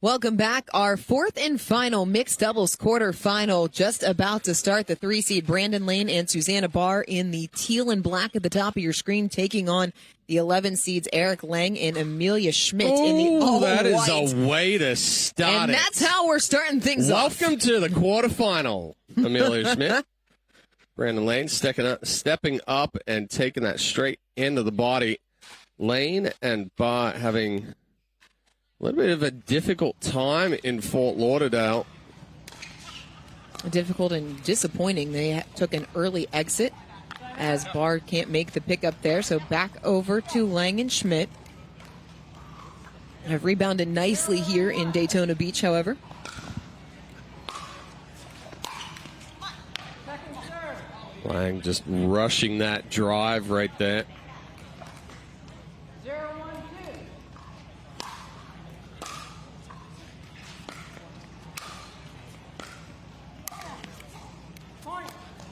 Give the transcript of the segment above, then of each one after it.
Welcome back. Our fourth and final mixed doubles quarterfinal just about to start. The 3-seed Brandon Lane and Susanna Barr in the teal and black at the top of your screen, taking on the 11 seeds Eric Lange and Amelia Schmidt in the all that white. Is a way to start and it. that's how we're starting things off. Welcome to the quarterfinal, Amelia Schmidt. Brandon Lane stepping up and taking that straight into the body. Lane and Barr having a little bit of a difficult time in Fort Lauderdale. Difficult and disappointing. They took an early exit as Barr can't make the pickup there. So back over to Lange and Schmidt. Have rebounded nicely here in Daytona Beach, however. Lange just rushing that drive right there.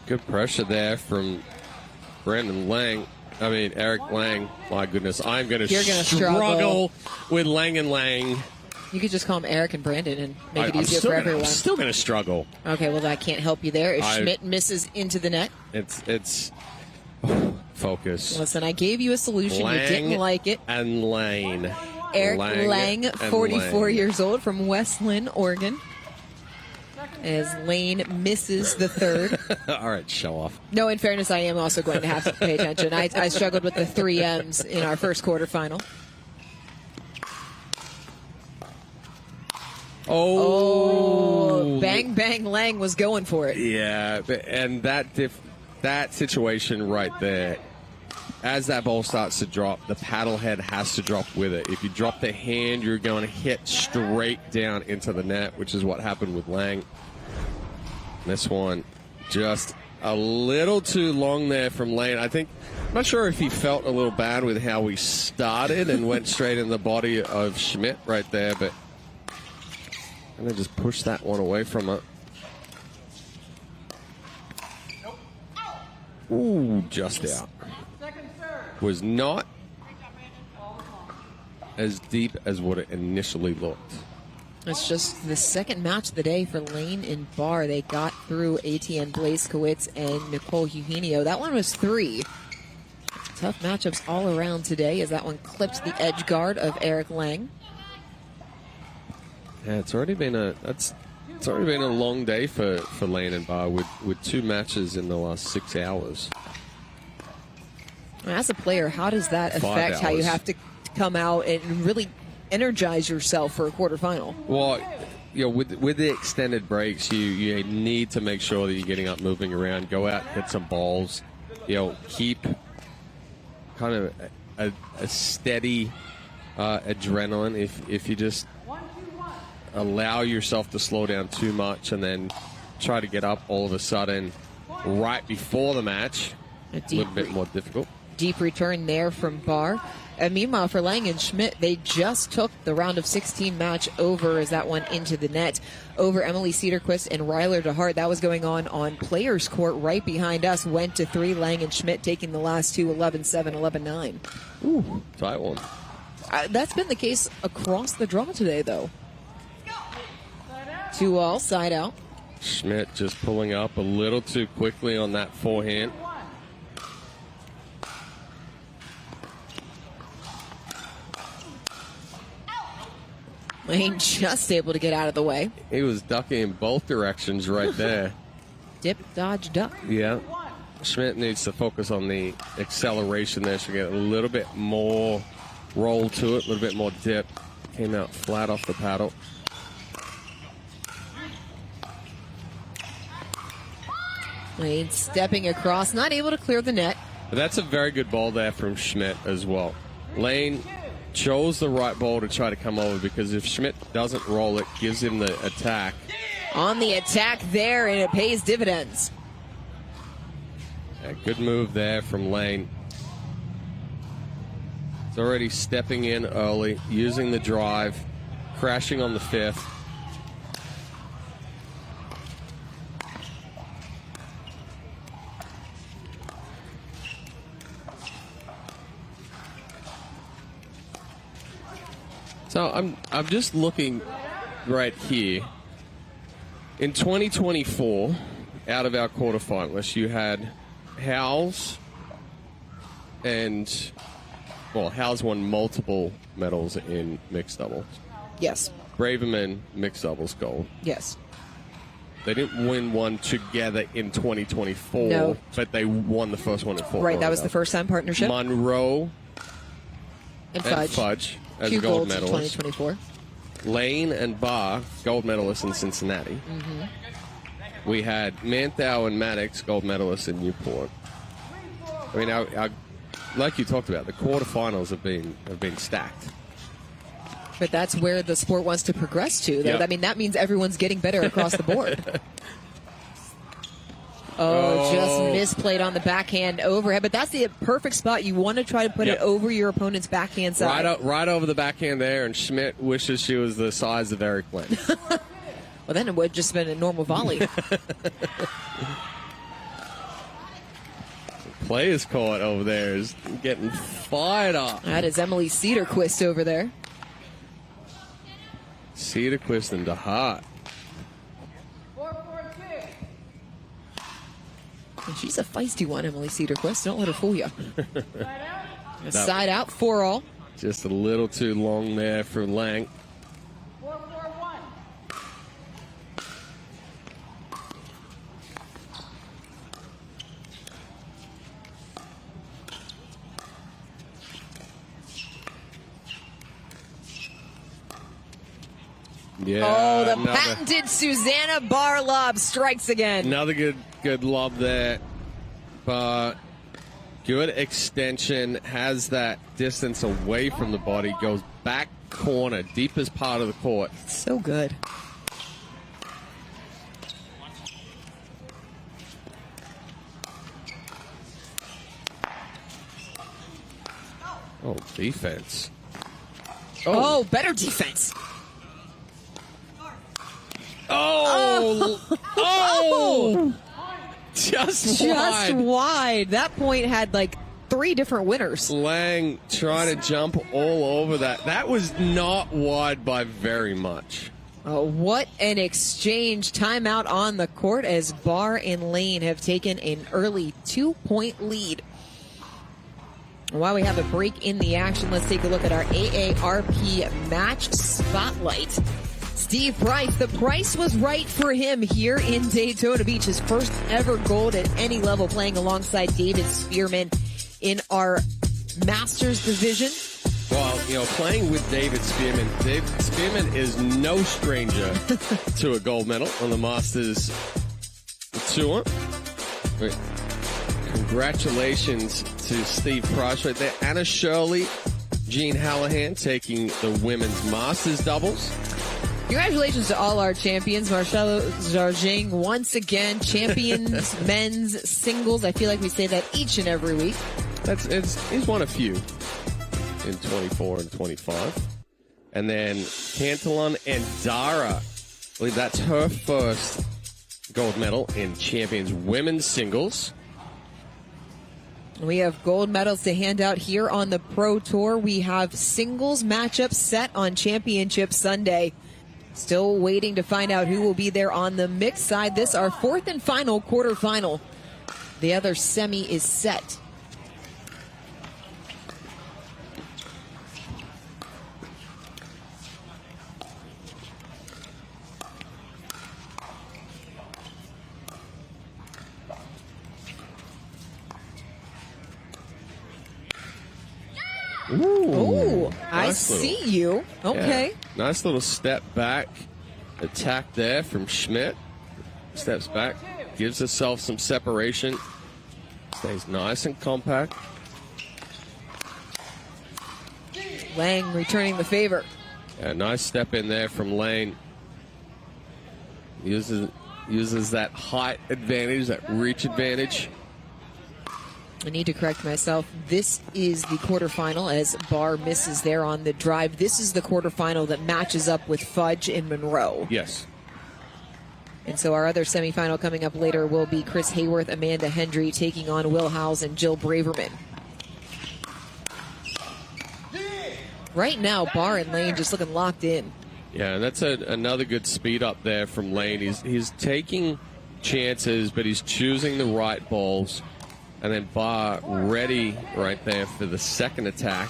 Good pressure there from Eric Lange. My goodness, I'm going to struggle with Lange and Lange. You could just call him Eric and Brandon and make it easier for everyone. I'm still going to struggle. Okay, well, I can't help you there. If Schmidt misses into the net. It's focus. Listen, I gave you a solution. You didn't like it. And Lane. Eric Lange, 44 years old from West Lynn, Oregon. As Lane misses the third. All right, show off. No, in fairness, I am also going to have to pay attention. I struggled with the 3 M's in our first quarterfinal. Oh, bang, bang, Lange was going for it. Yeah, and that situation right there, as that ball starts to drop, the paddle head has to drop with it. If you drop the hand, you're going to hit straight down into the net, which is what happened with Lange. This one just a little too long there from Lane. I'm not sure if he felt a little bad with how we started and went straight in the body of Schmidt right there, but I'm going to just push that one away from it. Ooh, just out. Was not as deep as what it initially looked. It's just the second match of the day for Lane and Barr. They got through ATN Blazkowicz and Nicole Eugenio. That one was 3. Tough matchups all around today as that one clipped the edge guard of Eric Lange. Yeah, it's already been a long day for Lane and Barr with 2 matches in the last 6 hours. As a player, how does that affect how you have to come out and really energize yourself for a quarterfinal? Well, with the extended breaks, you need to make sure that you're getting up, moving around, go out, hit some balls, keep kind of a steady adrenaline. If you just allow yourself to slow down too much and then try to get up all of a sudden right before the match, a little bit more difficult. Deep return there from Barr. And meanwhile, for Lange and Schmidt, they just took the round of 16 match over as that went into the net over Emily Cederquist and Ryler DeHart. That was going on Players Court right behind us. Went to 3. Lange and Schmidt taking the last 2, 11-7, 11-9. Ooh, tight one. That's been the case across the draw today, though. 2-all, side out. Schmidt just pulling up a little too quickly on that forehand. Lane just able to get out of the way. He was ducking in both directions right there. Dip, dodge, duck. Yeah. Schmidt needs to focus on the acceleration there. Should get a little bit more roll to it, a little bit more dip. Came out flat off the paddle. Lane stepping across, not able to clear the net. But that's a very good ball there from Schmidt as well. Lane chose the right ball to try to come over because if Schmidt doesn't roll, it gives him the attack. On the attack there, and it pays dividends. Yeah, good move there from Lane. He's already stepping in early, using the drive, crashing on the 5th. So I'm just looking right here. In 2024, out of our quarterfinalists, you had Howells and, well, Howells won multiple medals in mixed doubles. Yes. Braverman, mixed doubles gold. Yes. They didn't win one together in 2024, No. but they won the first one in Fort Right, that Lauderdale. was the first time partnership. Monroe and and Fudge as Two gold golds in medalists. 2024. Lane and Barr, gold medalists in Cincinnati. We had Manthau and Maddox, gold medalists in Newport. I mean, our, like you talked about, the quarterfinals have been stacked. But that's where the sport wants to progress to. Yep. I mean, that means everyone's getting better across the board. Just misplayed on the backhand overhead. But that's the perfect spot. You want to try to put it over your opponent's backhand side. Right over the backhand there, and Schmidt wishes she was the size of Eric Lane. Well, then it would have just been a normal volley. Players court over there is getting fired up. That is Emily Cedarquist over there. Cedarquist and DeHart. And she's a feisty one, Emily Cedarquist. Don't let her fool you. Side out, 4-all. Just a little too long there for Lange. 4-4-1. Yeah. The patented Susanna Barr lob strikes again. Another good lob there. But good extension, has that distance away from the body, goes back corner, deepest part of the court. So good. Oh, defense. Oh, better defense. Oh! Just wide. That point had like 3 different winners. Lange trying to jump all over that. That was not wide by very much. Oh, what an exchange. Timeout on the court as Barr and Lane have taken an early 2-point lead. While we have a break in the action, let's take a look at our AARP match spotlight. Steve Price, the price was right for him here in Daytona Beach. His first ever gold at any level, playing alongside David Spearman in our Masters division. Well, playing with David Spearman. David Spearman is no stranger to a gold medal on the Masters Tour. Congratulations to Steve Price right there. Anna Shirley, Jean Hallahan taking the women's Masters doubles. Congratulations to all our champions. Marcelo Zarjing, once again, champions men's singles. I feel like we say that each and every week. He's won a few in 24 and 25. And then Cantillon and Dara. I believe that's her first gold medal in champions women's singles. We have gold medals to hand out here on the Pro Tour. We have singles matchups set on Championship Sunday. Still waiting to find out who will be there on the mixed side. This our 4th and final quarterfinal. The other semi is set. Ooh, I see you. Okay. Yeah, nice little step back attack there from Schmidt. Steps back, gives herself some separation. Stays nice and compact. Lange returning the favor. Yeah, nice step in there from Lane. Uses that height advantage, that reach advantage. I need to correct myself. This is the quarterfinal as Barr misses there on the drive. This is the quarterfinal that matches up with Fudge and Monroe. Yes. And so our other semifinal coming up later will be Chris Hayworth, Amanda Hendry taking on Will Howells and Jill Braverman. Right now, Barr and Lane just looking locked in. Yeah, that's another good speed up there from Lane. He's taking chances, but he's choosing the right balls. And then Barr ready right there for the second attack.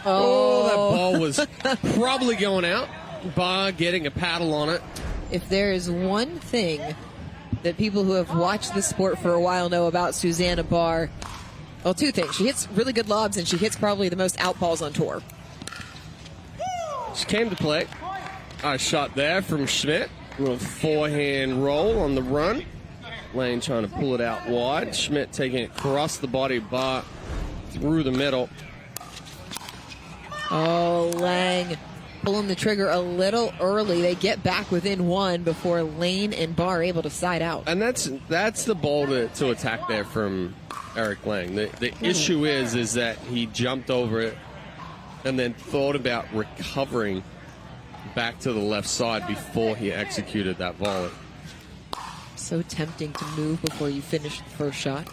Oh, that ball was probably going out. Barr getting a paddle on it. If there is one thing that people who have watched the sport for a while know about Susanna Barr, well, two things. She hits really good lobs, and she hits probably the most out balls on tour. She came to play. A shot there from Schmidt. A little forehand roll on the run. Lane trying to pull it out wide. Schmidt taking it across the body. Barr through the middle. Oh, Lange pulling the trigger a little early. They get back within one before Lane and Barr are able to side out. And that's the ball to attack there from Eric Lange. The issue is that he jumped over it and then thought about recovering back to the left side before he executed that volley. So tempting to move before you finish the first shot.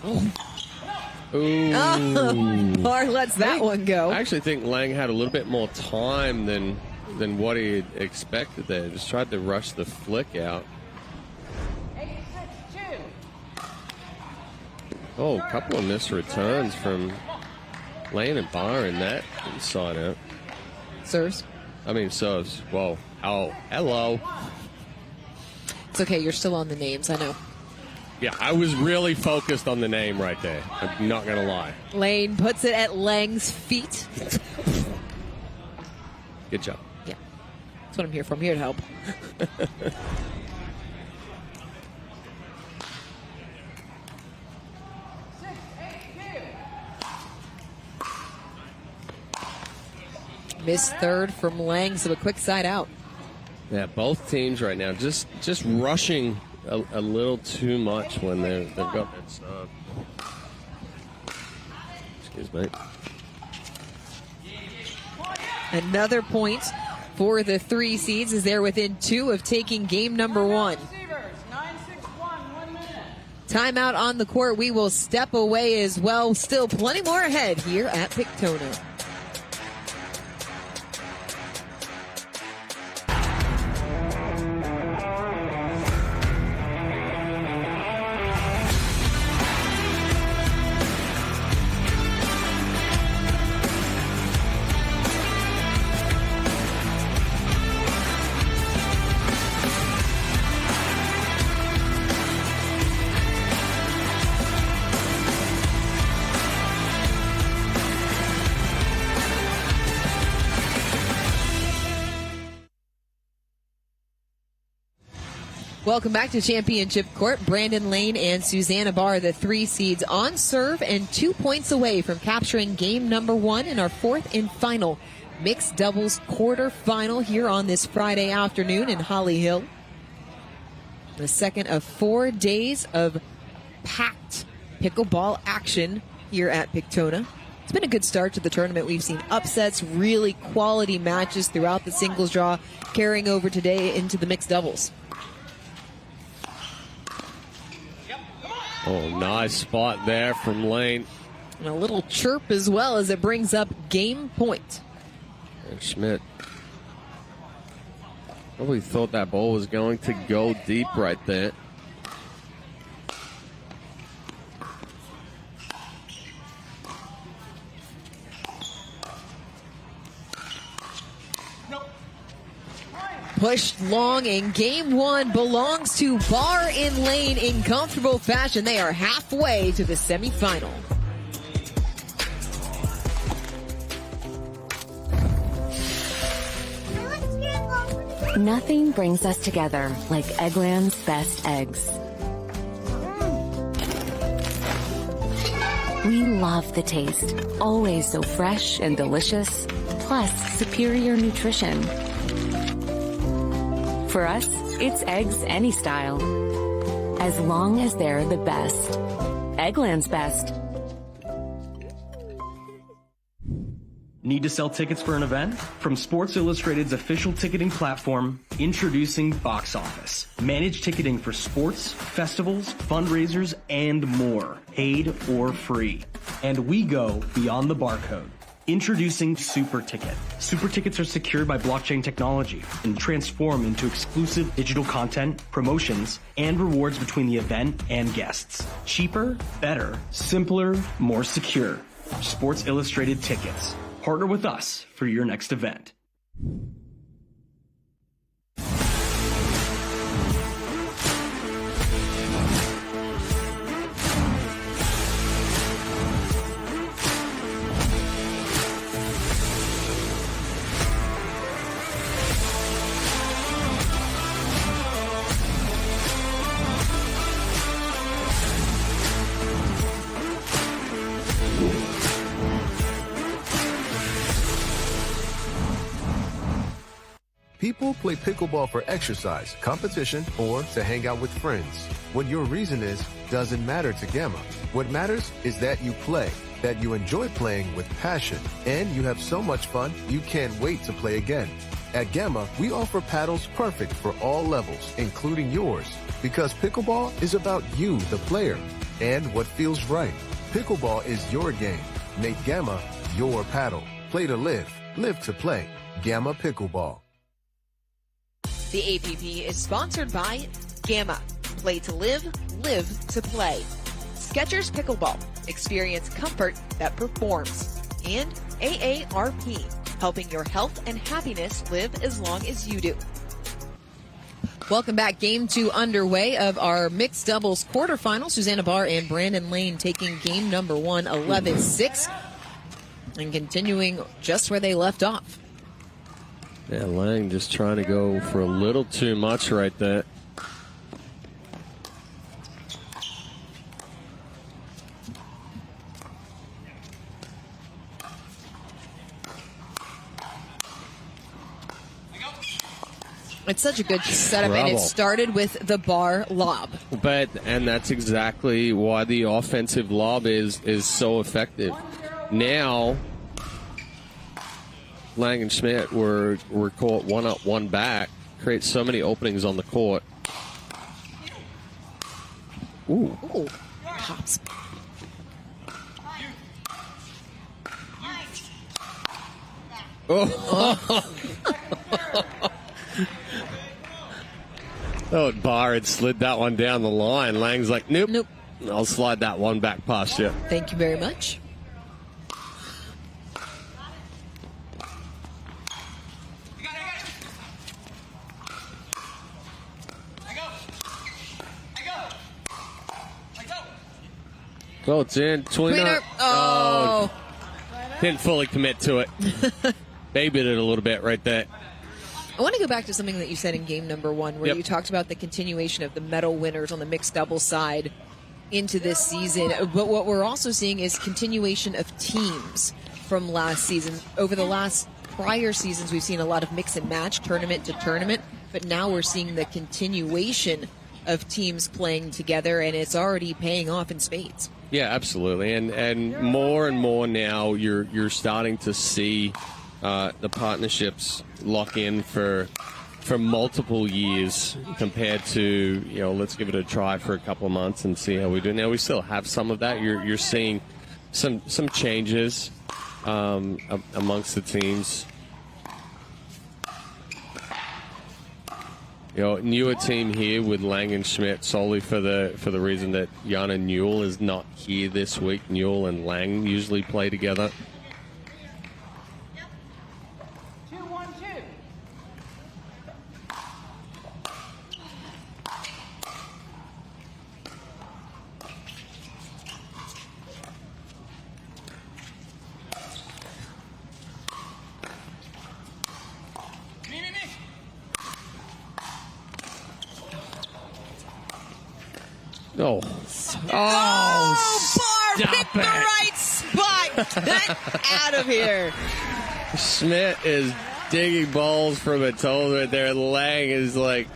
Oh. Ooh. Barr lets that one go. I actually think Lange had a little bit more time than what he had expected there. Just tried to rush the flick out. Oh, a couple of missed returns from Lane and Barr in that inside out. Serves. Serves. Whoa. Oh, hello. It's okay. You're still on the names. I know. Yeah, I was really focused on the name right there. I'm not going to lie. Lane puts it at Lange's feet. Good job. Yeah. That's what I'm here for. I'm here to help. Missed third from Lange, so a quick side out. Yeah, both teams right now just rushing a little too much when they've got that start. Excuse me. Another point for the 3 seeds as they're within 2 of taking game number 1. Timeout on the court. We will step away as well. Still plenty more ahead here at Daytona. Welcome back to Championship Court. Brandon Lane and Susanna Barr, the 3 seeds, on serve and 2 points away from capturing game number 1 in our 4th and final mixed doubles quarterfinal here on this Friday afternoon in Holly Hill. The second of 4 days of packed pickleball action here at Daytona. It's been a good start to the tournament. We've seen upsets, really quality matches throughout the singles draw, carrying over today into the mixed doubles. Oh, nice spot there from Lane. And a little chirp as well as it brings up game point. And Schmidt probably thought that ball was going to go deep right there. Pushed long, and game 1 belongs to Barr and Lane in comfortable fashion. They are halfway to the semifinal. Nothing brings us together like Eggland's best eggs. We love the taste, always so fresh and delicious, plus superior nutrition. For us, it's eggs any style, as long as they're the best. Eggland's best. Need to sell tickets for an event? From Sports Illustrated's official ticketing platform, introducing Box Office. Manage ticketing for sports, festivals, fundraisers, and more, paid or free. And we go beyond the barcode. Introducing Super Ticket. Super Tickets are secured by blockchain technology and transform into exclusive digital content, promotions, and rewards between the event and guests. Cheaper, better, simpler, more secure. Sports Illustrated Tickets. Partner with us for your next event. People play pickleball for exercise, competition, or to hang out with friends. What your reason is doesn't matter to Gamma. What matters is that you play, that you enjoy playing with passion, and you have so much fun you can't wait to play again. At Gamma, we offer paddles perfect for all levels, including yours, because pickleball is about you, the player, and what feels right. Pickleball is your game. Make Gamma your paddle. Play to live, live to play. Gamma Pickleball. The APP is sponsored by Gamma. Play to live, live to play. Skechers Pickleball. Experience comfort that performs. And AARP. Helping your health and happiness live as long as you do. Welcome back. Game 2 underway of our mixed doubles quarterfinal. Susanna Barr and Brandon Lane taking game number 1, 11-6. And continuing just where they left off. Yeah, Lange just trying to go for a little too much right there. It's such a good setup, and it started with the Barr lob. And that's exactly why the offensive lob is so effective. Now, Lange and Schmidt were caught one up, one back. Creates so many openings on the court. Ooh. Ooh. Pops. Oh. Oh, Barr had slid that one down the line. Lange's like, nope. I'll slide that one back past you. Thank you very much. Oh, it's in. Tweener. Oh. Didn't fully commit to it. Babied it a little bit right there. I want to go back to something that you said in game number 1 where you talked about the continuation of the medal winners on the mixed doubles side into this season. But what we're also seeing is continuation of teams from last season. Over the last prior seasons, we've seen a lot of mix and match, tournament to tournament. But now we're seeing the continuation of teams playing together, and it's already paying off in spades. Yeah, absolutely. And more now you're starting to see the partnerships lock in for multiple years compared to, let's give it a try for a couple of months and see how we do. Now we still have some of that. You're seeing some changes amongst the teams. Newer team here with Lange and Schmidt solely for the reason that Jana Newell is not here this week. Newell and Lange usually play together. Oh, Barr picked the it. right spot. Get out of here. Schmidt is digging balls from a tournament there. Lange is like,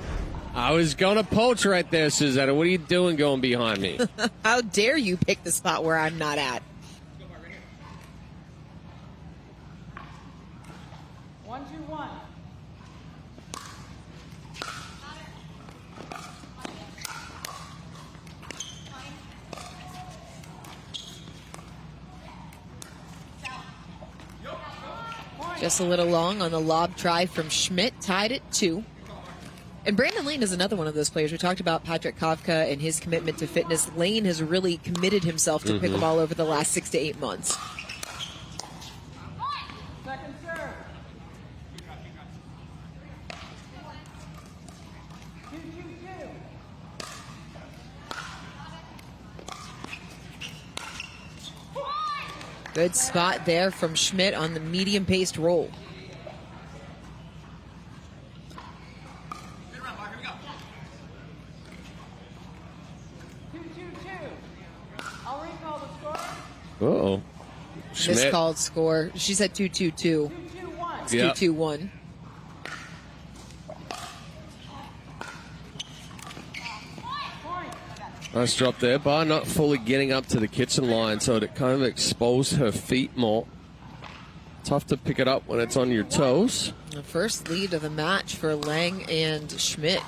I was going to poach right there, Susanna. What are you doing going behind me? How dare you pick the spot where I'm not at? Just a little long on the lob try from Schmidt, tied at 2. And Brandon Lane is another one of those players. We talked about Patrick Kafka and his commitment to fitness. Lane has really committed himself to pickleball over the last 6 to 8 months. Second serve. 2-2-2. Good spot there from Schmidt on the medium-paced roll. Uh-oh. Schmidt. Miscalled score. She said 2-2-2. It's 2-2-1. Nice drop there. Barr not fully getting up to the kitchen line, so it kind of exposed her feet more. Tough to pick it up when it's on your toes. The first lead of the match for Lange and Schmidt.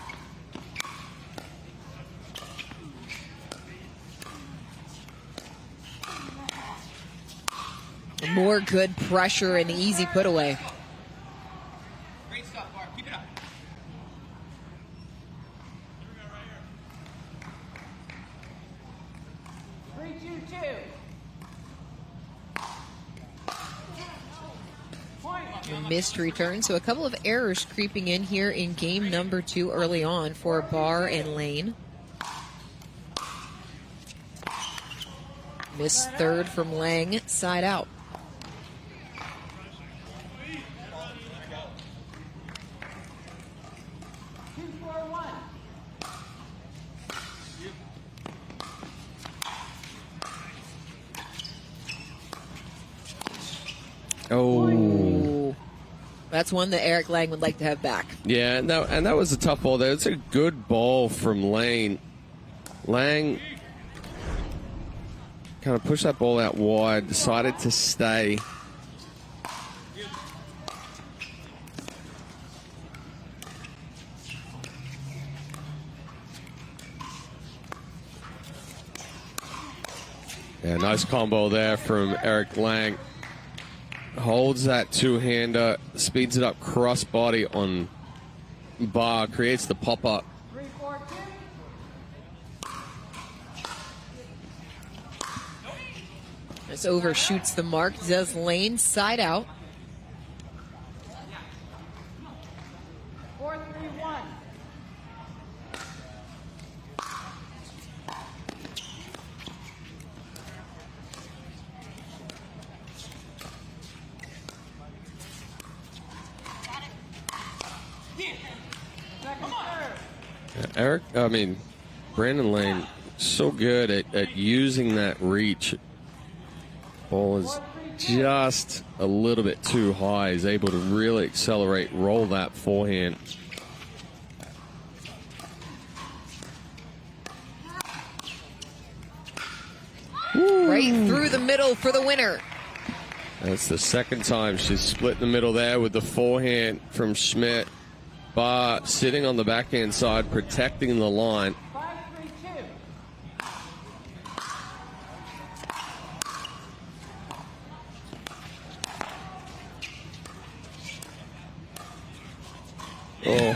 More good pressure and easy put away. Great stuff, Barr. Keep it up. Missed return, so a couple of errors creeping in here in game number 2 early on for Barr and Lane. Missed third from Lange, side out. Oh. That's one that Eric Lange would like to have back. Yeah, and that was a tough ball there. It's a good ball from Lane. Lange kind of pushed that ball out wide, decided to stay. Yeah, nice combo there from Eric Lange. Holds that two-hander, speeds it up cross-body on Barr, creates the pop-up. 3-4-2. This overshoots the mark, does Lane, side out. 4-3-1. Brandon Lane, so good at using that reach. Ball is just a little bit too high. He's able to really accelerate, roll that forehand. Right through the middle for the winner. That's the second time she's split in the middle there with the forehand from Schmidt. Barr sitting on the backhand side, protecting the line. 5-3-2. Oh,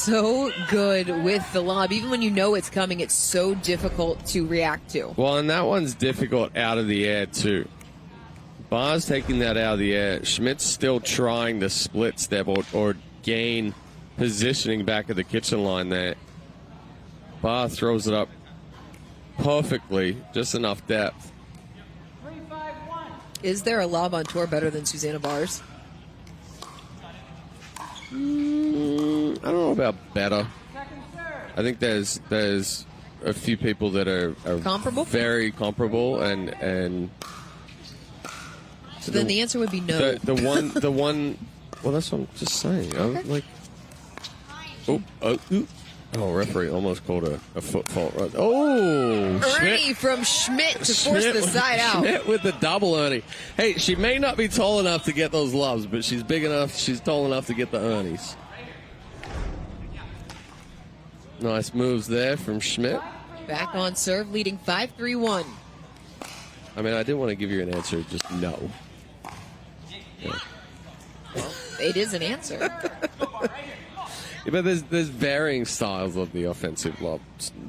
So good with the lob. Even when you know it's coming, it's so difficult to react to. well, and that one's difficult out of the air too. Barr's taking that out of the air. Schmidt's still trying to split step or gain positioning back at the kitchen line there. Barr throws it up perfectly, just enough depth. 3-5-1. Is there a lob on tour better than Susanna Barr's? I don't know about better. Second serve. I think there's a few people that are Comparable? very comparable, and So then the answer would be no. the one. Well, that's what I'm just saying. I'm like, oh, referee almost called a foot fault. Right. Oh, Ernie from Schmidt to force the side out. Schmidt with the double Ernie. Hey, she may not be tall enough to get those loves, but she's big enough. She's tall enough to get the Ernies. Nice moves there from Schmidt. Back on serve, leading 5-3-1. I mean, I didn't want to give you an answer, just no. Yeah. It is an answer. Yeah, but there's varying styles of the offensive lob.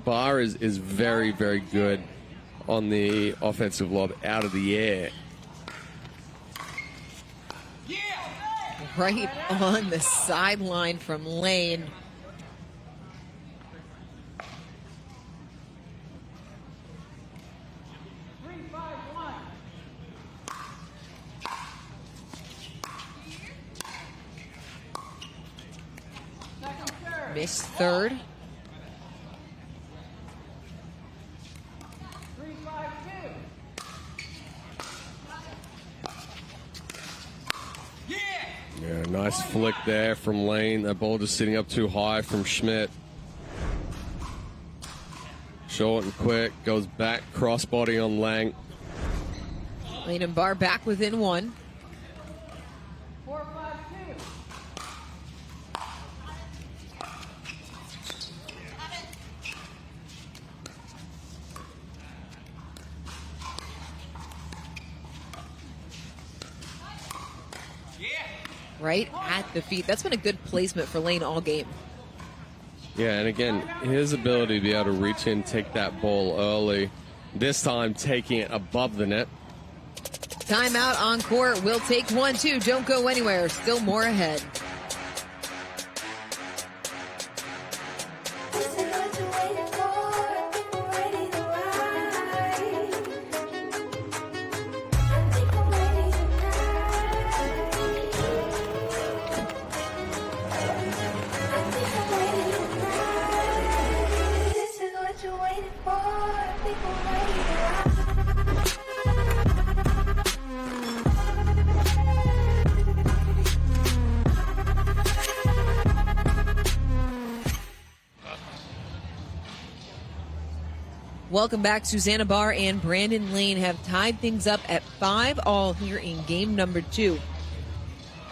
Barr is very, very good on the offensive lob out of the air. Right on the sideline from Lane. Missed third. 3-5-2. Yeah, nice flick there from Lane. That ball just sitting up too high from Schmidt. Short and quick, goes back, crossbody on Lange. Lane and Barr back within one. 4-5-2. Right at the feet. That's been a good placement for Lane all game. Yeah, and again, his ability to be able to reach in, take that ball early. This time taking it above the net. Timeout on court. We'll take one, too. Don't go anywhere. Still more ahead. Welcome back. Susanna Barr and Brandon Lane have tied things up at 5-all here in game number 2.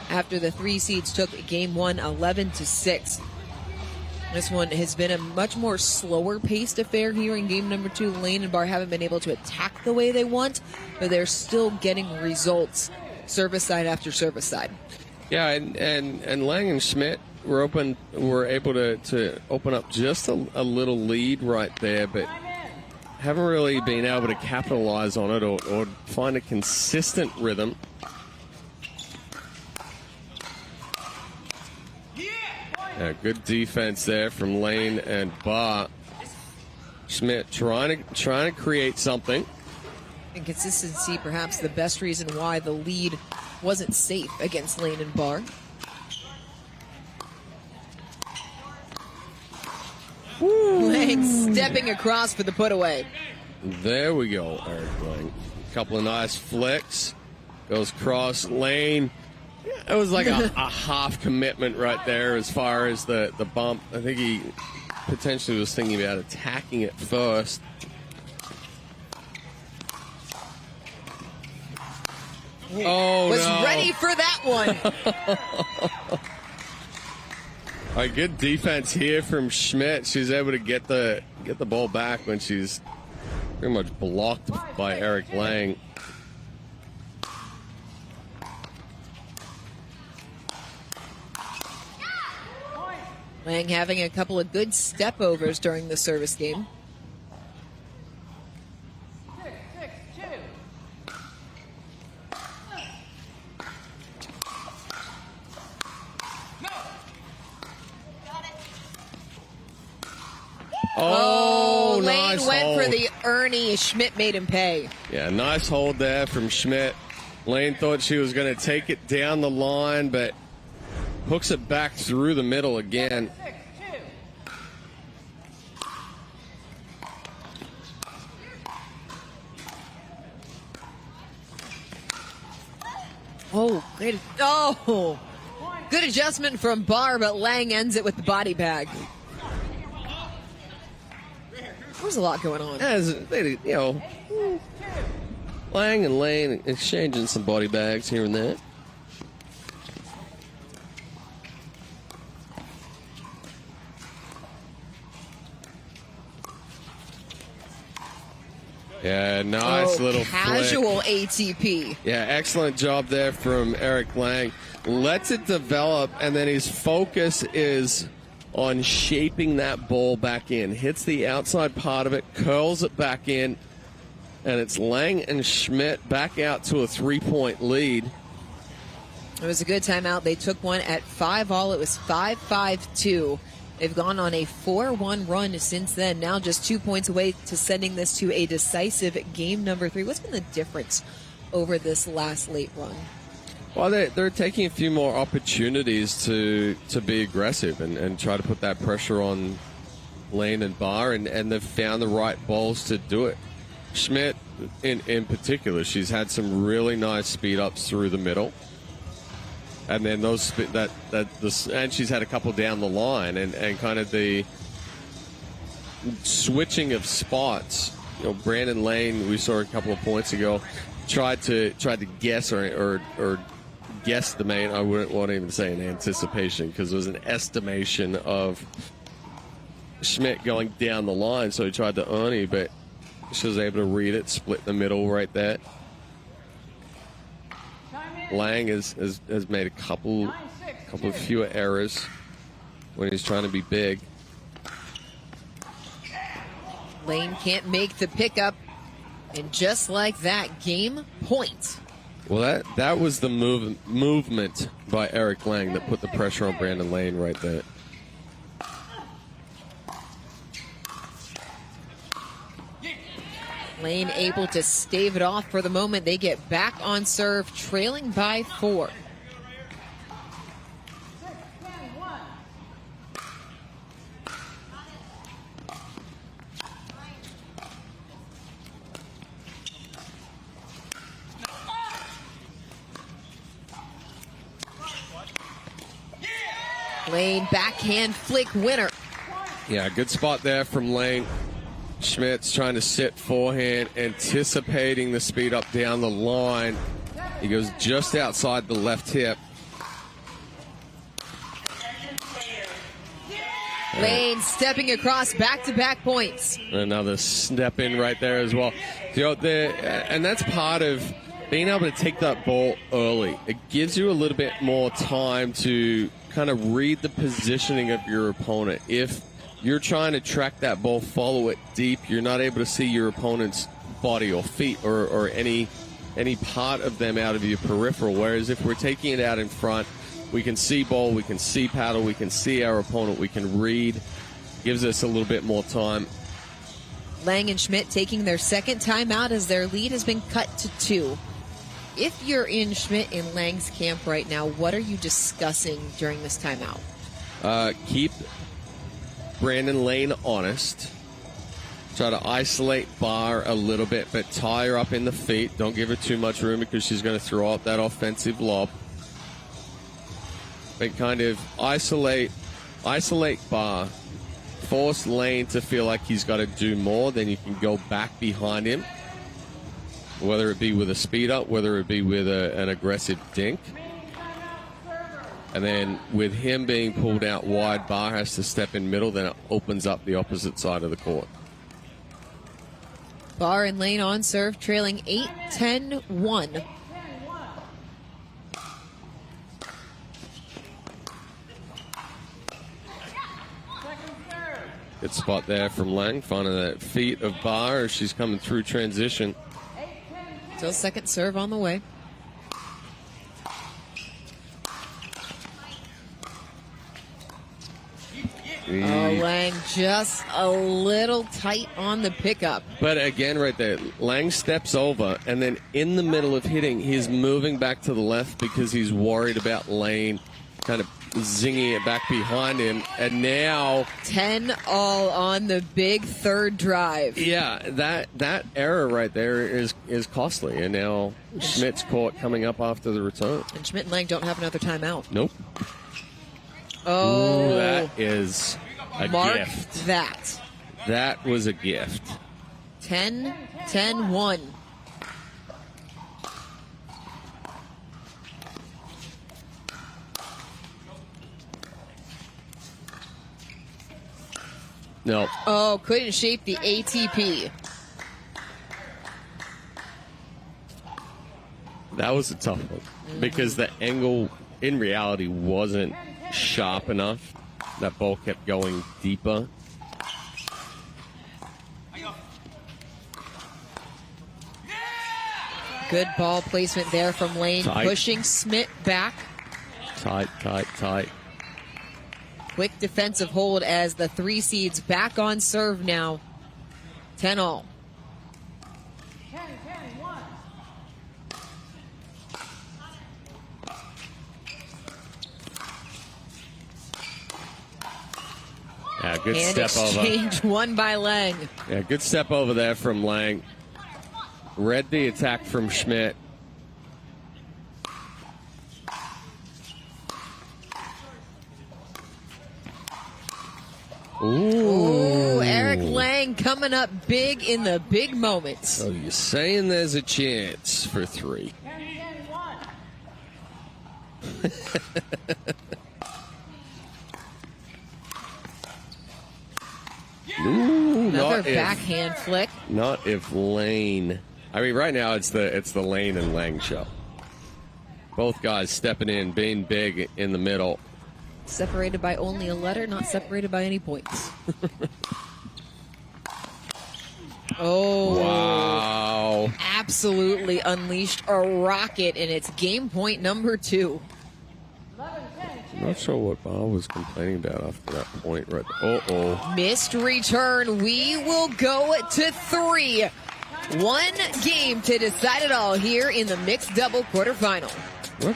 After the 3 seeds took game 1 11-6. This one has been a much more slower paced affair here in game number 2. Lane and Barr haven't been able to attack the way they want, but they're still getting results service side after service side. Yeah, and Lange and Schmidt were able to open up just a little lead right there, but haven't really been able to capitalize on it or find a consistent rhythm. Yeah, good defense there from Lane and Barr. Schmidt trying to create something. And consistency, perhaps the best reason why the lead wasn't safe against Lane and Barr. Lange stepping across for the put away. There we go, Eric Lange. A couple of nice flicks. Goes cross Lane. It was like a half commitment right there as far as the bump. I think he potentially was thinking about attacking it first. Oh, was no. ready for that one. All right, good defense here from Schmidt. She's able to get the ball back when she's pretty much blocked by Eric Lange. Lange having a couple of good step overs during the service game. 6-6-2. Oh, Lane nice went hold. for the Ernie. Schmidt made him pay. Yeah, nice hold there from Schmidt. Lane thought she was going to take it down the line, but hooks it back through the middle again. 6-2. Oh, great. Oh, good adjustment from Barr, but Lange ends it with the body bag. There's a lot going on. Lange and Lane exchanging some body bags here and there. Yeah, nice little casual flick. ATP. Yeah, excellent job there from Eric Lange. lets it develop, and then his focus is on shaping that ball back in. Hits the outside part of it, curls it back in, and it's Lange and Schmidt back out to a 3-point lead. It was a good timeout. They took one at 5-all. It was 5-5-2. They've gone on a 4-1 run since then. Now just 2 points away to sending this to a decisive game number 3. What's been the difference over this last late run? Well, they're taking a few more opportunities to be aggressive and try to put that pressure on Lane and Barr, and they've found the right balls to do it. Schmidt, in particular, she's had some really nice speed ups through the middle. And then and she's had a couple down the line, and kind of the switching of spots. You know, Brandon Lane, we saw a couple of points ago, tried to guess or guesstimate. I wouldn't want to even say an anticipation, because it was an estimation of Schmidt going down the line. So he tried to Ernie, but she was able to read it, split the middle right there. Lange has made a couple of fewer errors when he's trying to be big. Lane can't make the pickup, and just like that, game point. Well, that was the movement by Eric Lange that put the pressure on Brandon Lane right there. Lane able to stave it off for the moment. They get back on serve, trailing by 4. 6-10-1. Lane backhand flick winner. Yeah, good spot there from Lane. Schmidt's trying to sit forehand, anticipating the speed up down the line. He goes just outside the left hip. Lane stepping across back-to-back points. Another step in right there as well. You know, and that's part of being able to take that ball early. It gives you a little bit more time to kind of read the positioning of your opponent. If you're trying to track that ball, follow it deep, you're not able to see your opponent's body or feet or any part of them out of your peripheral. Whereas if we're taking it out in front, we can see ball, we can see paddle, we can see our opponent, we can read. Gives us a little bit more time. Lange and Schmidt taking their second timeout as their lead has been cut to 2. If you're in Schmidt and Lange's camp right now, what are you discussing during this timeout? Keep Brandon Lane honest. Try to isolate Barr a little bit, but tie her up in the feet. Don't give her too much room, because she's going to throw out that offensive lob. But kind of isolate Barr. Force Lane to feel like he's got to do more. Then you can go back behind him, whether it be with a speed up, whether it be with an aggressive dink. And then with him being pulled out wide, Barr has to step in middle, then it opens up the opposite side of the court. Barr and Lane on serve, trailing 8-10-1. Good spot there from Lange, finding that feet of Barr as she's coming through transition. Still second serve on the way. Oh, Lange just a little tight on the pickup. But again, right there, Lange steps over, and then in the middle of hitting, he's moving back to the left because he's worried about Lane kind of zinging it back behind him. And now 10-all on the big third drive. Yeah, that error right there is costly. And now Schmidt's court coming up after the return. And Schmidt and Lange don't have another timeout. Nope. Oh, ooh, that is a mark gift. That. That was a gift. 10-10-1. No. Oh, couldn't shape the ATP. That was a tough one because the angle in reality wasn't sharp enough. That ball kept going deeper. Good ball placement there from Lane, Tight. pushing Schmidt back. Tight, tight, tight. Quick defensive hold as the 3 seeds back on serve now. 10-all. 10-10-1. Yeah, good And step over. exchange won by Lange. Yeah, good step over there from Lange. Read the attack from Schmidt. Ooh, Eric Lange coming up big in the big moments. So you're saying there's a chance for 3. 10-10-1. Ooh, Another not if- backhand flick. Not if Lane. I mean, right now it's the Lane and Lange show. Both guys stepping in, being big in the middle. Separated by only a letter, not separated by any points. Oh. Wow. Absolutely unleashed a rocket, and it's game point number 2. 11-10-2. I'm not sure what Barr was complaining about after that point. Right. Uh-oh. Missed return. We will go to 3. 1 game to decide it all here in the mixed double quarterfinal. What?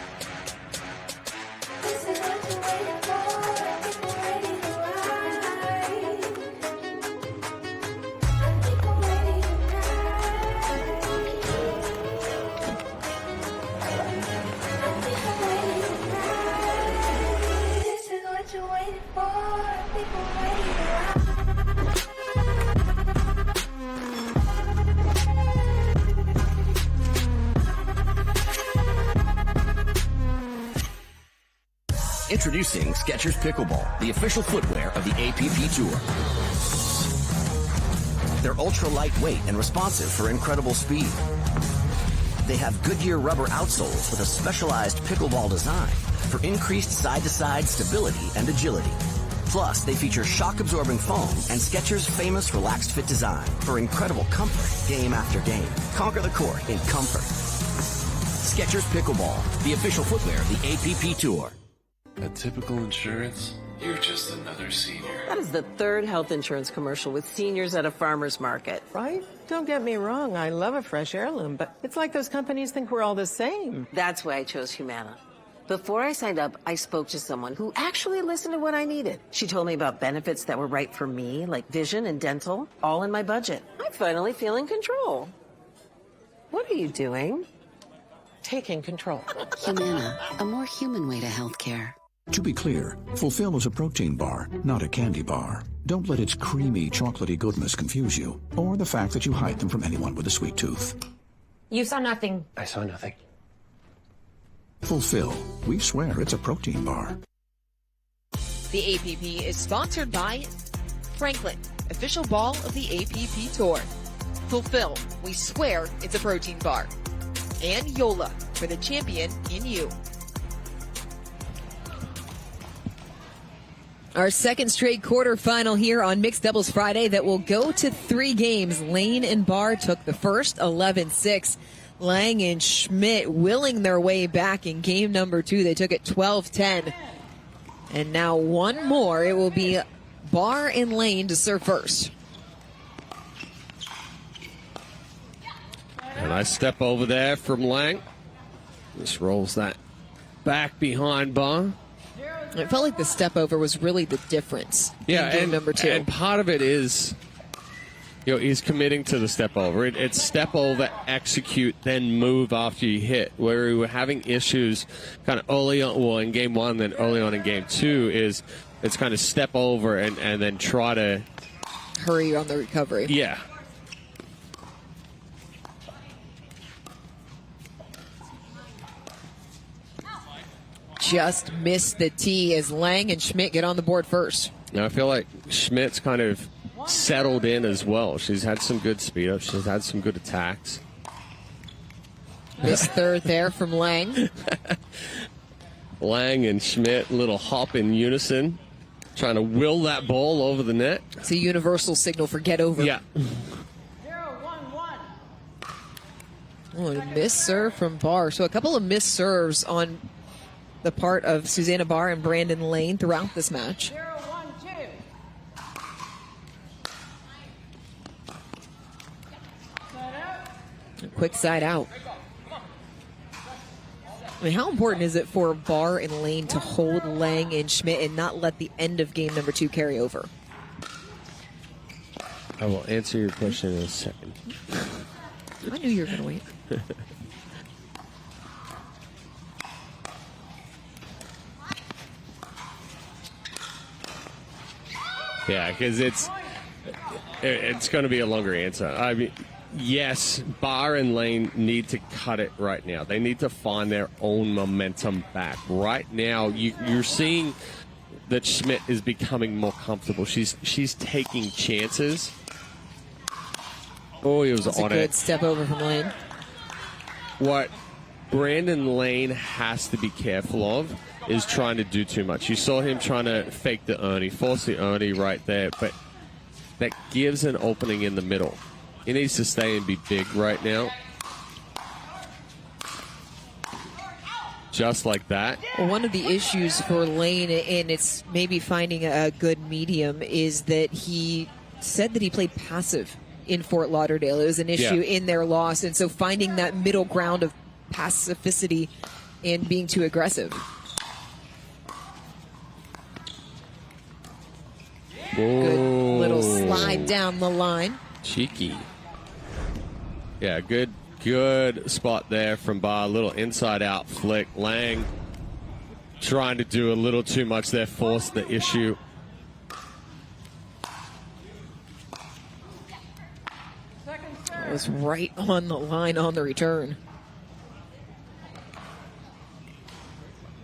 Introducing Skechers Pickleball, the official footwear of the APP Tour. They're ultra lightweight and responsive for incredible speed. They have Goodyear rubber outsoles with a specialized pickleball design for increased side-to-side stability and agility. Plus, they feature shock-absorbing foam and Skechers' famous relaxed fit design for incredible comfort game after game. Conquer the court in comfort. Skechers Pickleball, the official footwear of the APP Tour. At Typical Insurance, you're just another senior. That is the 3rd health insurance commercial with seniors at a farmer's market. Right? Don't get me wrong, I love a fresh heirloom, but it's like those companies think we're all the same. That's why I chose Humana. Before I signed up, I spoke to someone who actually listened to what I needed. She told me about benefits that were right for me, like vision and dental, all in my budget. I finally feel in control. What are you doing? Taking control. Humana, a more human way to healthcare. To be clear, Fulfill is a protein bar, not a candy bar. Don't let its creamy, chocolatey goodness confuse you, or the fact that you hide them from anyone with a sweet tooth. You saw nothing. I saw nothing. Fulfill. We swear it's a protein bar. The APP is sponsored by Franklin, official ball of the APP Tour. Fulfill. We swear it's a protein bar. And Yola, for the champion in you. Our second straight quarterfinal here on Mixed Doubles Friday that will go to 3 games. Lane and Barr took the first 11-6. Lange and Schmidt willing their way back in game number 2. They took it 12-10. And now one more. It will be Barr and Lane to serve first. A nice step over there from Lange. Just rolls that back behind Barr. It felt like the step over was really the difference in game number 2. And part of it is, he's committing to the step over. It's step over, execute, then move after you hit. Where we were having issues kind of early on, well, in game 1, then early on in game 2, is it's kind of step over and then try to hurry on the recovery. Yeah. Just missed the tee as Lange and Schmidt get on the board first. Now I feel like Schmidt's kind of settled in as well. She's had some good speed up. She's had some good attacks. This third there from Lange. Lange and Schmidt, little hop in unison, trying to will that ball over the net. It's a universal signal for get over. Yeah. 0-1-1. Oh, a missed serve from Barr. So a couple of missed serves on the part of Susanna Barr and Brandon Lane throughout this match. 0-1-2. Quick side out. I mean, how important is it for Barr and Lane to hold Lange and Schmidt and not let the end of game number 2 carry over? I will answer your question in a second. I knew you were going to wait. Yeah, because it's going to be a longer answer. I mean, yes, Barr and Lane need to cut it right now. They need to find their own momentum back. Right now, you're seeing that Schmidt is becoming more comfortable. She's taking chances. Oh, he was That's on a good it. step over from Lane. What Brandon Lane has to be careful of is trying to do too much. You saw him trying to fake the Ernie, force the Ernie right there, but that gives an opening in the middle. He needs to stay and be big right now. Just like that. Well, one of the issues for Lane, and it's maybe finding a good medium, is that he said that he played passive in Fort Lauderdale. It was an issue in their loss, and so finding that middle ground of pacificity and being too aggressive. Good little slide down the line. Cheeky. Yeah, good spot there from Barr. Little inside-out flick. Lange trying to do a little too much there, forced the issue. It was right on the line on the return.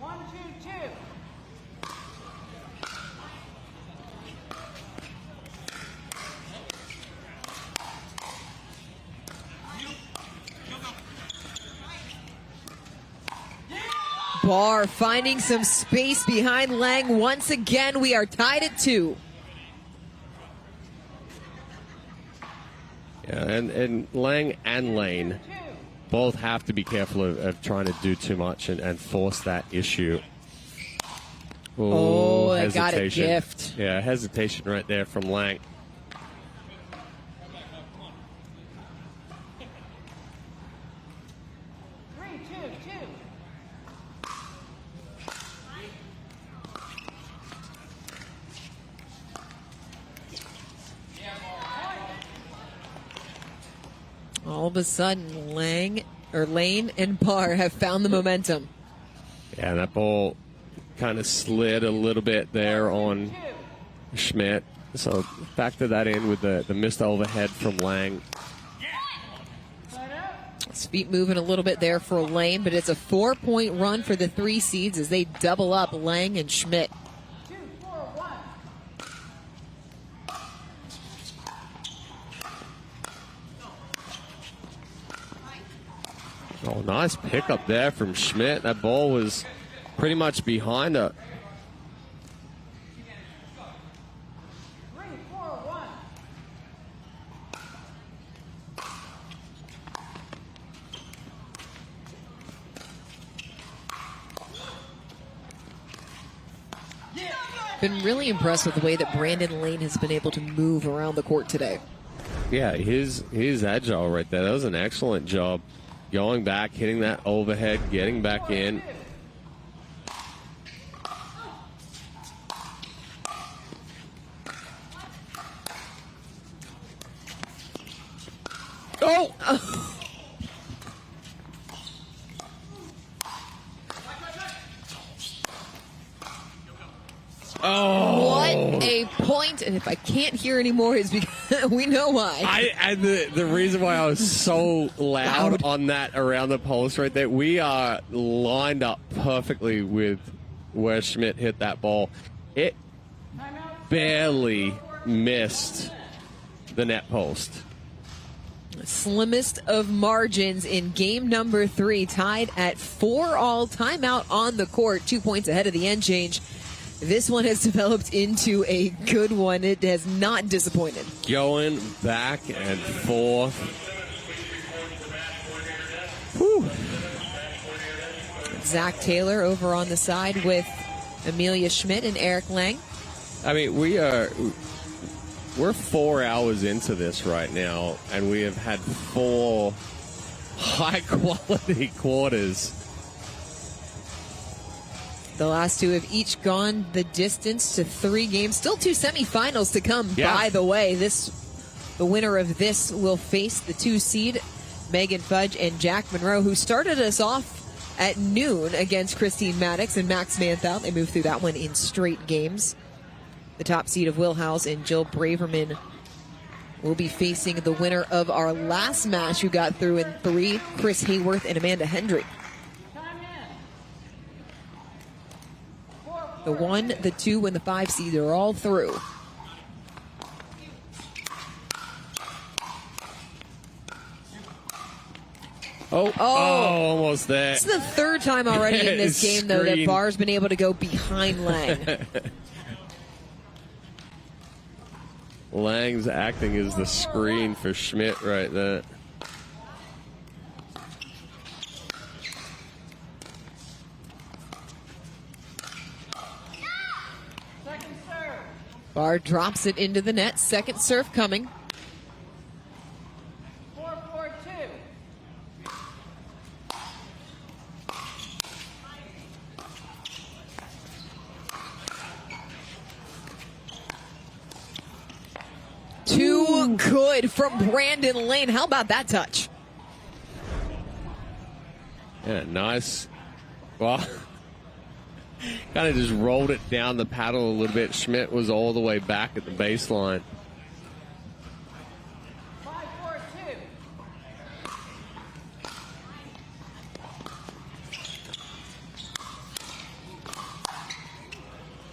1-2-2. Barr finding some space behind Lange. Once again, we are tied at 2. Yeah, and Lange and Lane both have to be careful of trying to do too much and force that issue. Oh, I got a hesitation. gift. Yeah, hesitation right there from Lange. All of a sudden, Lane and Barr have found the momentum. Yeah, that ball kind of slid a little bit there on Schmidt. So factor that in with the missed overhead from Lange. His feet moving a little bit there for Lane, but it's a 4-point run for the 3 seeds as they double up Lange and Schmidt. 2-4-1. Oh, nice pickup there from Schmidt. That ball was pretty much behind her. 3-4-1. Been really impressed with the way that Brandon Lane has been able to move around the court today. Yeah, he's agile right there. That was an excellent job. Going back, hitting that overhead, getting back in. Oh! Oh! What a point! And if I can't hear anymore, it's because we know why. And the reason why I was so loud on that around the post right there, we are lined up perfectly with where Schmidt hit that ball. It barely missed the net post. Slimmest of margins in game number 3, tied at 4-all. Timeout on the court, 2 points ahead of the end change. This one has developed into a good one. It has not disappointed. Going back and forth. Whew. Zach Taylor over on the side with Amelia Schmidt and Eric Lange. I mean, we're 4 hours into this right now, and we have had 4 high-quality quarters. The last 2 have each gone the distance to 3 games. Still 2 semifinals to come, by the way. The winner of this will face the 2 seed, Megan Fudge and Jack Monroe, who started us off at noon against Christine Maddox and Max Manthout. They moved through that one in straight games. The top seed of Will Howes and Jill Braverman will be facing the winner of our last match, who got through in 3, Chris Hayworth and Amanda Hendrick. The 1, the 2, and the 5 seeds are all through. Oh, almost there. This is the 3rd time already in this game, though, that Barr's been able to go behind Lange. Lange's acting as the screen for Schmidt right there. Second serve. Barr drops it into the net. Second serve coming. 4-4-2. Too good from Brandon Lane. How about that touch? Yeah, nice. Well, kind of just rolled it down the paddle a little bit. Schmidt was all the way back at the baseline.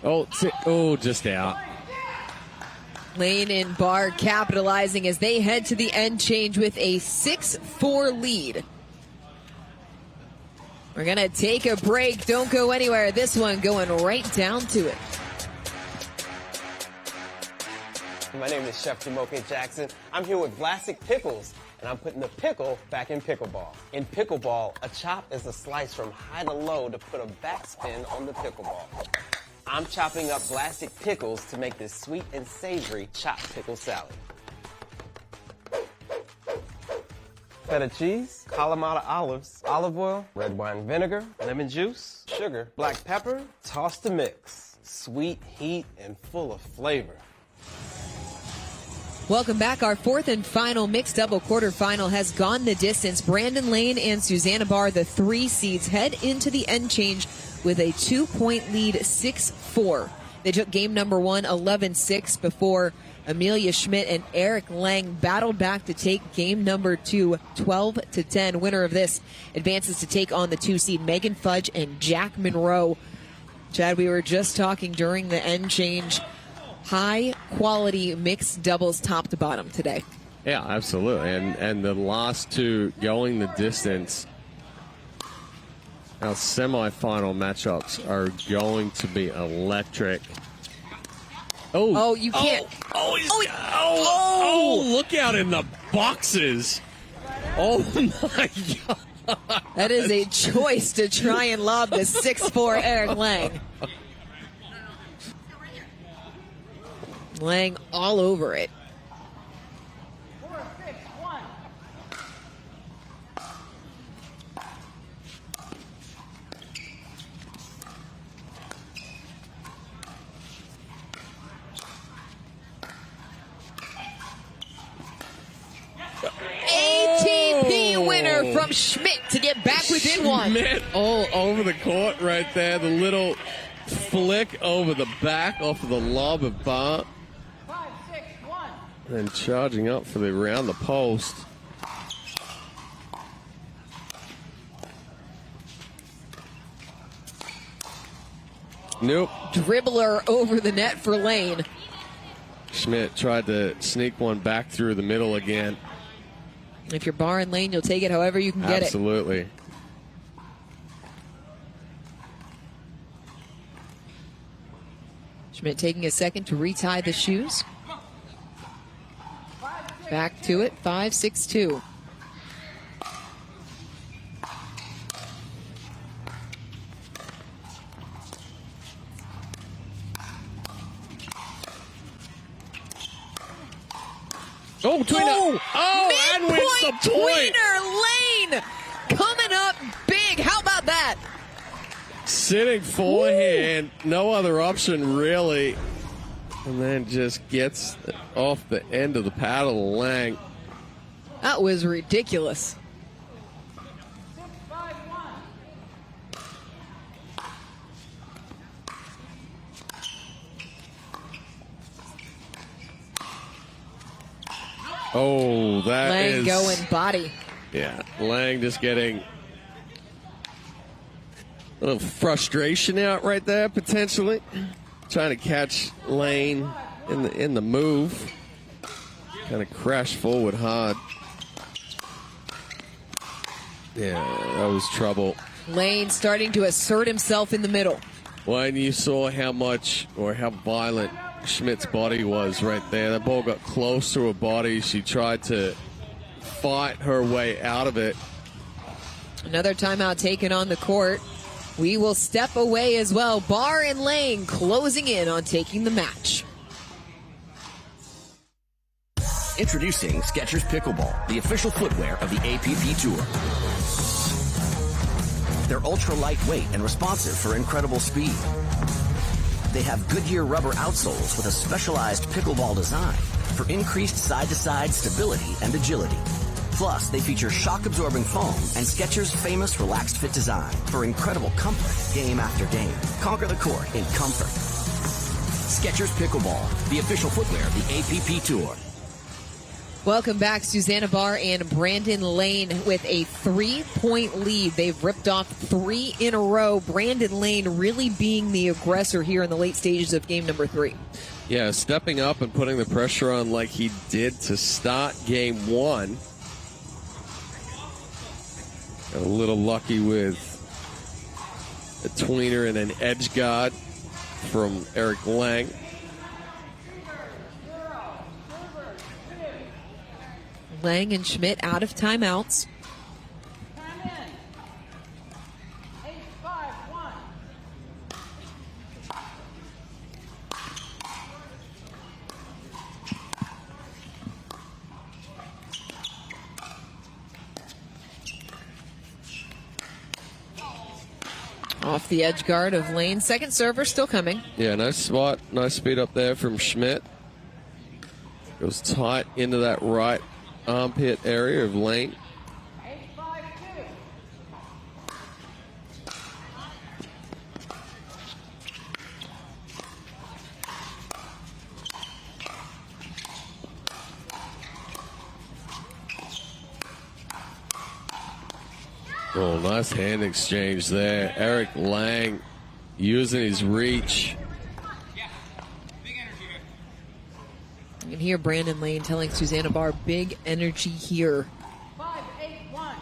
5-4-2. Just out. Lane and Barr capitalizing as they head to the end change with a 6-4 lead. We're going to take a break. Don't go anywhere. This one going right down to it. My name is Chef Jamoke Jackson. I'm here with Vlasic Pickles, and I'm putting the pickle back in pickleball. In pickleball, a chop is a slice from high to low to put a backspin on the pickleball. I'm chopping up Vlasic pickles to make this sweet and savory chopped pickle salad. Feta cheese, Kalamata olives, olive oil, red wine vinegar, lemon juice, sugar, black pepper, toss to mix. Sweet, heat, and full of flavor. Welcome back. Our 4th and final mixed double quarterfinal has gone the distance. Brandon Lane and Susanna Barr, the 3 seeds, head into the end change with a 2-point lead, 6-4. They took game number 1, 11-6, before Amelia Schmidt and Eric Lange battled back to take game number 2, 12-10. Winner of this advances to take on the 2 seed, Megan Fudge and Jack Monroe. Chad, we were just talking during the end change. High quality mixed doubles top to bottom today. Yeah, absolutely. And the last 2 going the distance. Our semifinal matchups are going to be electric. You can't. Look out in the boxes. Oh, my God. That is a choice to try and lob the 6'4" Eric Lange. Lange all over it. 4-6-1. ATP winner from Schmidt to get back within 1. Schmidt all over the court right there. The little flick over the back off of the lob of Barr. 5-6-1. And charging up for the around the post. Nope. Dribbler over the net for Lane. Schmidt tried to sneak one back through the middle again. If you're Barr and Lane, you'll take it however you can get it. Absolutely. Schmidt taking a second to retie the shoes. Back to it, 5-6-2. Oh, tweener. Oh, and wins the point. Tweener Lane coming up big. How about that? Sitting forehand, no other option really. And then just gets off the end of the paddle, Lange. That was ridiculous. Oh, that Lange is... going body. Yeah, Lange just getting a little frustration out right there, potentially. Trying to catch Lane in the move. Kind of crashed forward hard. Yeah, that was trouble. Lane starting to assert himself in the middle. When you saw how much or how violent Schmidt's body was right there, that ball got close to her body. She tried to fight her way out of it. Another timeout taken on the court. We will step away as well. Barr and Lange closing in on taking the match. Introducing Skechers Pickleball, the official footwear of the APP Tour. They're ultra lightweight and responsive for incredible speed. They have Goodyear rubber outsoles with a specialized pickleball design for increased side-to-side stability and agility. Plus, they feature shock-absorbing foam and Skechers' famous relaxed fit design for incredible comfort game after game. Conquer the court in comfort. Skechers Pickleball, the official footwear of the APP Tour. Welcome back. Susanna Barr and Brandon Lane with a 3-point lead. They've ripped off 3 in a row. Brandon Lane really being the aggressor here in the late stages of game number 3. Yeah, stepping up and putting the pressure on like he did to start game 1. Got a little lucky with a tweener and an edge guard from Eric Lange. Lange and Schmidt out of timeouts. Off the edge guard of Lane. Second server still coming. Yeah, nice spot. Nice speed up there from Schmidt. Goes tight into that right armpit area of Lane. Oh, nice hand exchange there. Eric Lange using his reach. You can hear Brandon Lane telling Susanna Barr, big energy here. 5-8-1.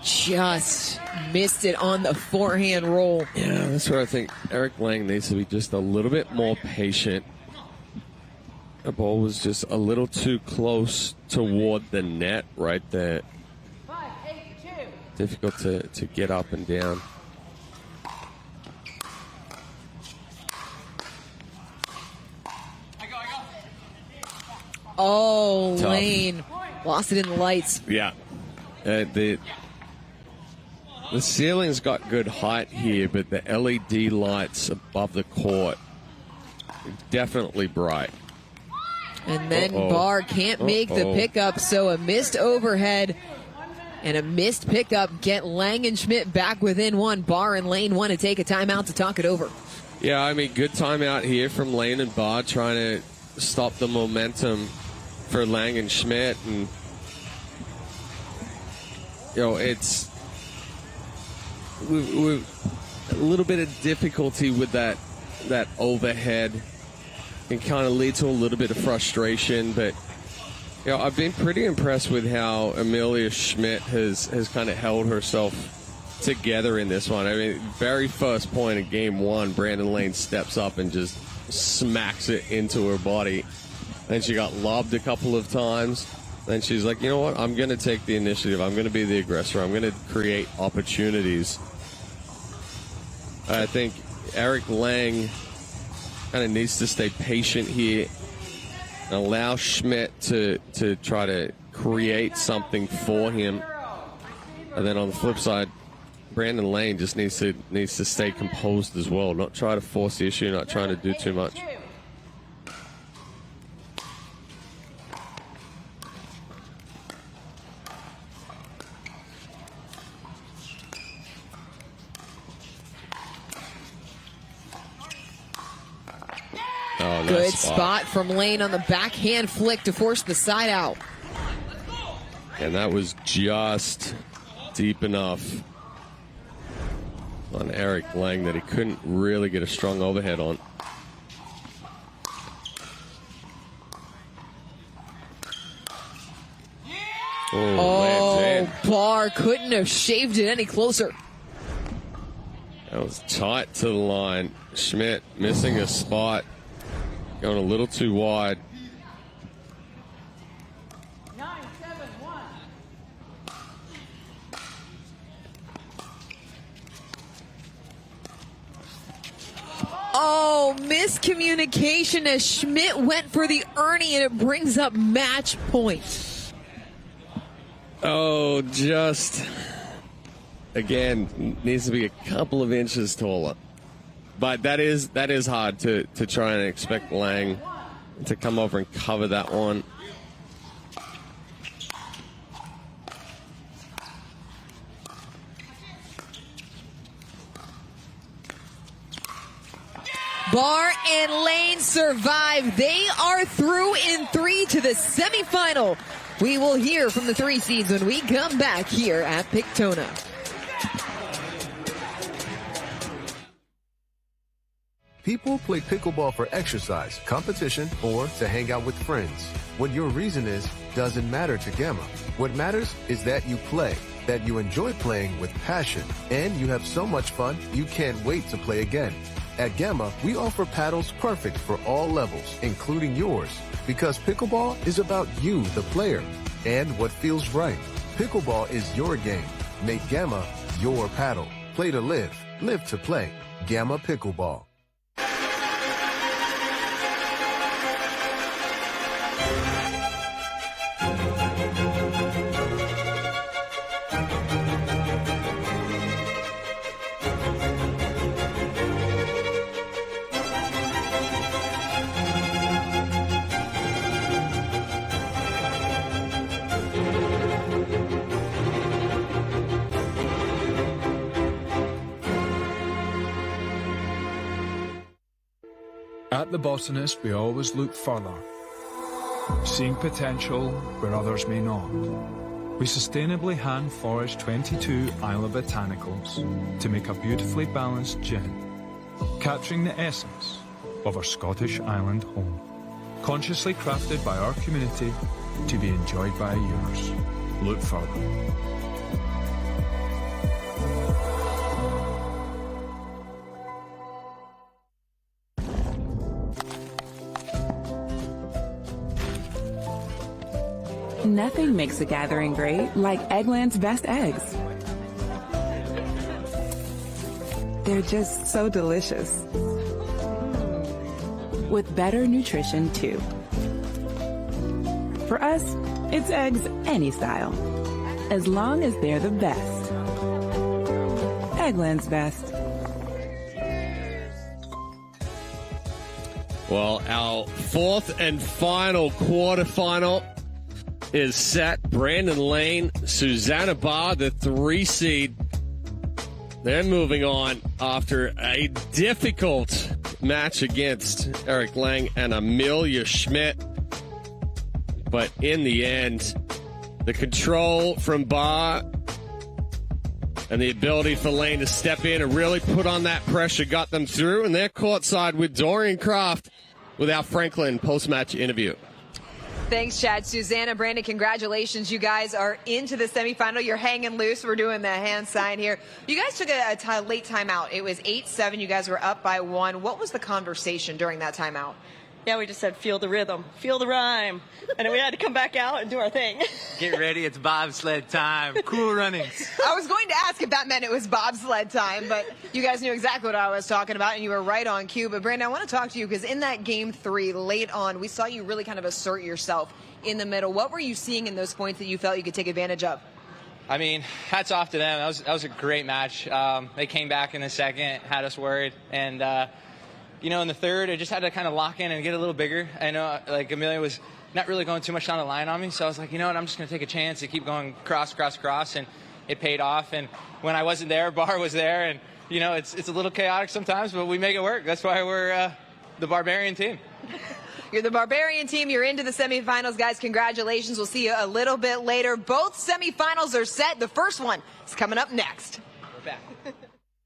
Just missed it on the forehand roll. Yeah, that's where I think Eric Lange needs to be just a little bit more patient. The ball was just a little too close toward the net right there. 5-8-2. Difficult to get up and down. Oh, Tough. Lane lost it in the lights. Yeah. The ceiling's got good height here, but the LED lights above the court are definitely bright. And then Barr can't make the pickup, so a missed overhead and a missed pickup get Lange and Schmidt back within one. Barr and Lane want to take a timeout to talk it over. Yeah, I mean, good timeout here from Lane and Barr, trying to stop the momentum for Lange and Schmidt. And, you know, it's... a little bit of difficulty with that overhead. It kind of leads to a little bit of frustration, but you know, I've been pretty impressed with how Amelia Schmidt has kind of held herself together in this one. I mean, very first point of game one, Brandon Lane steps up and just smacks it into her body. Then she got lobbed a couple of times. Then she's like, you know what? I'm going to take the initiative. I'm going to be the aggressor. I'm going to create opportunities. I think Eric Lange kind of needs to stay patient here and allow Schmidt to try to create something for him. And then on the flip side, Brandon Lane just needs to stay composed as well, not try to force the issue, not trying to do too much. Oh, nice Good spot from Lane on the backhand flick to force the side out. And that was just deep enough on Eric Lange that he couldn't really get a strong overhead on. Oh, Barr couldn't have shaved it any closer. That was tight to the line. Schmidt missing a spot, going a little too wide. 9-7-1. Oh, miscommunication as Schmidt went for the Ernie, and it brings up match point. Oh, just, again, needs to be a couple of inches taller. But that is hard to try and expect Lange to come over and cover that one. Barr and Lane survive. They are through in 3 to the semifinal. We will hear from the 3 seeds when we come back here at Daytona. People play pickleball for exercise, competition, or to hang out with friends. What your reason is doesn't matter to Gamma. What matters is that you play, that you enjoy playing with passion, and you have so much fun you can't wait to play again. At Gamma, we offer paddles perfect for all levels, including yours, because pickleball is about you, the player, and what feels right. Pickleball is your game. Make Gamma your paddle. Play to live, live to play. Gamma Pickleball. At The Botanist, we always look further, seeing potential where others may not. We sustainably hand forage 22 Isla Botanicals to make a beautifully balanced gin, capturing the essence of our Scottish island home, consciously crafted by our community to be enjoyed by yours. Look further. Nothing makes a gathering great like Eggland's best eggs. They're just so delicious. With better nutrition, too. For us, it's eggs any style, as long as they're the best. Eggland's best. Well, our fourth and final quarterfinal is set. Brandon Lane, Susanna Barr, the 3 seed. They're moving on after a difficult match against Eric Lange and Amelia Schmidt. But in the end, the control from Barr And the ability for Lane to step in and really put on that pressure got them through. And they're courtside with Dorian Kraft with our Franklin post-match interview. Thanks, Chad. Susanna, Brandon, congratulations. You guys are into the semifinal. You're hanging loose. We're doing the hand sign here. You guys took a late timeout. It was 8-7. You guys were up by 1. What was the conversation during that timeout? Yeah, we just said, feel the rhythm, feel the rhyme. And then we had to come back out and do our thing. Get ready, it's bobsled time. Cool runnings. I was going to ask if that meant it was bobsled time, but you guys knew exactly what I was talking about, and you were right on cue. But, Brandon, I want to talk to you because in that Game 3, late on, we saw you really kind of assert yourself in the middle. What were you seeing in those points that you felt you could take advantage of? I mean, hats off to them. That was a great match. They came back in the second, had us worried, and you know, in the third, I just had to kind of lock in and get a little bigger. I know, like, Amelia was not really going too much down the line on me, so I was like, you know what, I'm just going to take a chance to keep going cross, and it paid off. And when I wasn't there, Barr was there, and, you know, it's a little chaotic sometimes, but we make it work. That's why we're the Barbarian team. You're the Barbarian team. You're into the semifinals, guys. Congratulations. We'll see you a little bit later. Both semifinals are set. The first one is coming up next. We're back.